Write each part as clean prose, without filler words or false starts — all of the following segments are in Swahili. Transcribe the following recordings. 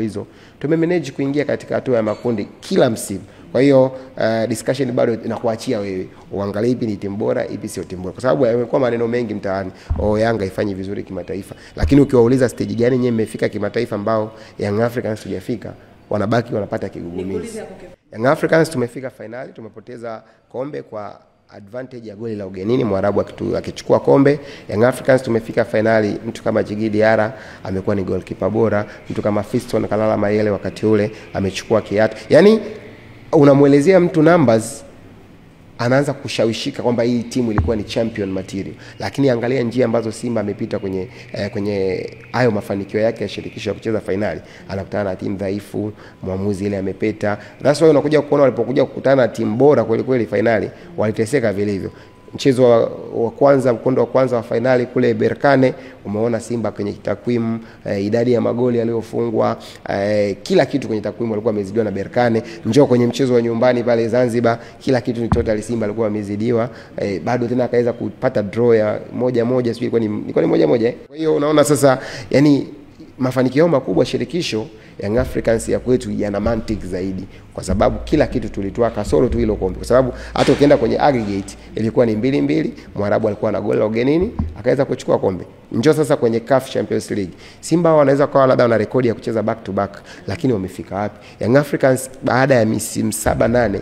hizo tumemanage kuingia katika hatua ya makundi kila msimu. Kwa hiyo discussion bado inakuachia wewe uangalie ipi ni timu bora, ipi sio timu bora, kwa sababu yamekuwa maneno mengi mtaani, Yanga ifanye vizuri kimataifa, lakini ukiwauliza stage gani nyewe mmefika kimataifa ambao Young Africans hujafika, wanabaki wanapata kigugumizi. Young Africans tumefika finali, tumepoteza kombe kwa advantage ya goli la ugenini, Mwarabu akichukua kombe. Young Africans tumefika finali, mtu kama Djigui Diarra amekuwa ni goalkeeper bora, mtu kama Fiston Kalala Mayele wakati ule amechukua kiatu. Yani unamuelezea mtu numbers, anaanza kushawishika kwamba hii timu ilikuwa ni champion material. Lakini angalia njia ambazo Simba amepita kwenye hayo mafanikio yake ya shirikisho ya kucheza finali. Anakutana na timu dhaifu, muamuzi ile amepeta. That's why unakuja kuona walipokuja kukutana na timu bora kweli kweli finali, waliteseka vile hivyo. Mchezo wa kwanza, mkondo wa kwanza wa finali kule Berkane, umeona Simba kwenye takwimu, idadi ya magoli aliyofungwa, kila kitu kwenye takwimu walikuwa wamezidiwa na Berkane. Njoo kwenye mchezo wa nyumbani pale Zanzibar, kila kitu ni total Simba alikuwa amezidiwa, bado tena akaweza kupata draw ya 1-1, sio ilikuwa ni 1-1. Kwa hiyo unaona sasa, yani mafanikio makubwa shirikisho Young Africans ya kwetu yana mantiki zaidi, kwa sababu kila kitu tulitoa kasoro tu hilo kombe, kwa sababu hata ukienda kwenye aggregate ilikuwa ni 2-2, Mwarabu alikuwa na goli la ugenini akaweza kuchukua kombe. Njoo sasa kwenye CAF Champions League, Simba wanaweza kwa labda wana rekodi ya kucheza back to back, lakini wamefika wapi? Young Africans baada ya misimu 7-8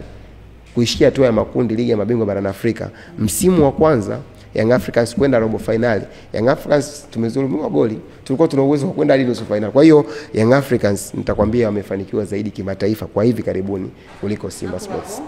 kuishikia hatua ya makundi ligi ya mabingwa barani Afrika, msimu wa kwanza Young Africans kwenda robo finali, Young Africans tumezulumiwa goli, tulikuwa tuna uwezo wa kwenda hadi nusu finali. Kwa hiyo Young Africans nitakwambia wamefanikiwa zaidi kimataifa kwa hivi karibuni kuliko Simba Sports.